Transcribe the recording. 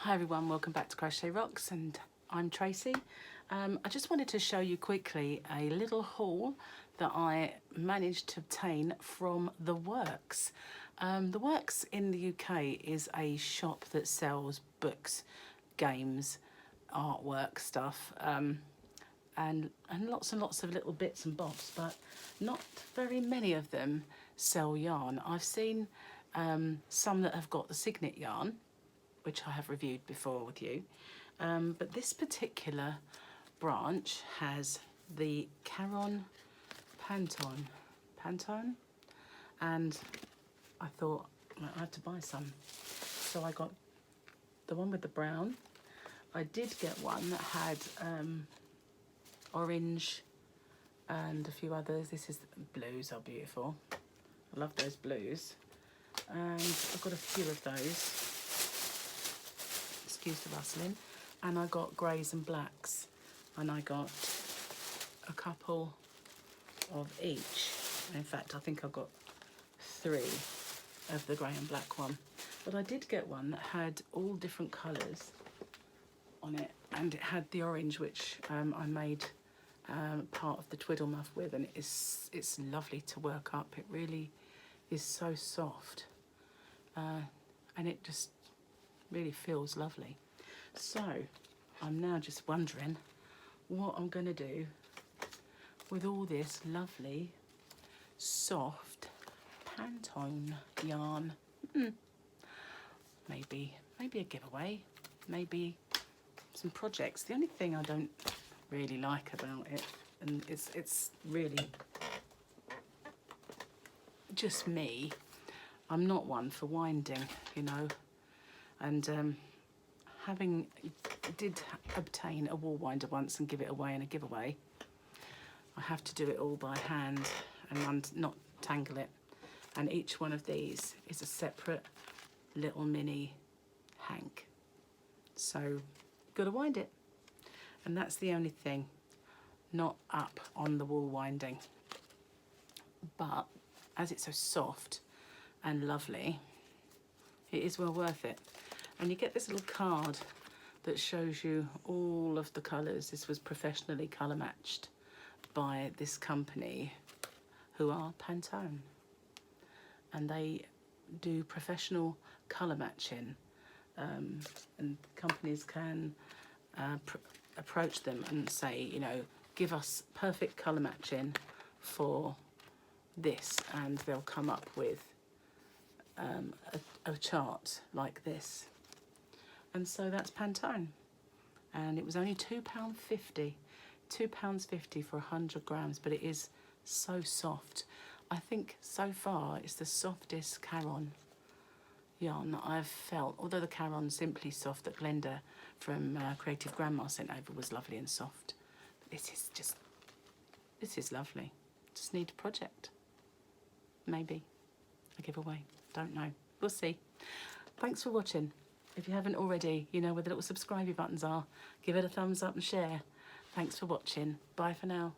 Hi everyone, welcome back to Crochet Rocks, and I'm Tracy. I just wanted to show you quickly a little haul that I managed to obtain from The Works. The Works in the UK is a shop that sells books, games, artwork stuff, and lots of little bits and bobs, but not very many of them sell yarn. I've seen some that have got the Cygnet yarn, which I have reviewed before with you, but this particular branch has the Caron Pantone, and I thought, well, I had to buy some, so I got the one with the brown. I did get one that had orange and a few others. This is blues are beautiful. I love those blues, and I've got a few of those. Excuse the rustling. And I got greys and blacks, and I got a couple of each. In fact, I think I got 3 of the grey and black one, but I did get one that had all different colours on it, and it had the orange, which I made part of the twiddle muff with, and it's lovely to work up. It really is so soft, and it just really feels lovely. So I'm now just wondering what I'm going to do with all this lovely soft Pantone yarn. Maybe a giveaway, maybe some projects. The only thing I don't really like about it, and it's really just me, I'm not one for winding, you know, and did obtain a wool winder once and give it away in a giveaway. I have to do it all by hand and not tangle it, and each one of these is a separate little mini hank, so you've got to wind it, and that's the only thing not up on the wool winding. But as it's so soft and lovely, it is well worth it. And you get this little card that shows you all of the colours. This was professionally colour matched by this company, who are Pantone, and they do professional colour matching, and companies can approach them and say, you know, give us perfect colour matching for this, and they'll come up with a chart like this. And so that's Pantone, and it was only £2.50, £2.50 for 100 grams, but it is so soft. I think so far it's the softest Caron yarn that I've felt, although the Caron Simply Soft that Glenda from Creative Grandma sent over was lovely and soft. But this is lovely. Just need a project, maybe a giveaway, don't know, we'll see. Thanks for watching. If you haven't already, you know where the little subscribe buttons are. Give it a thumbs up and share. Thanks for watching. Bye for now.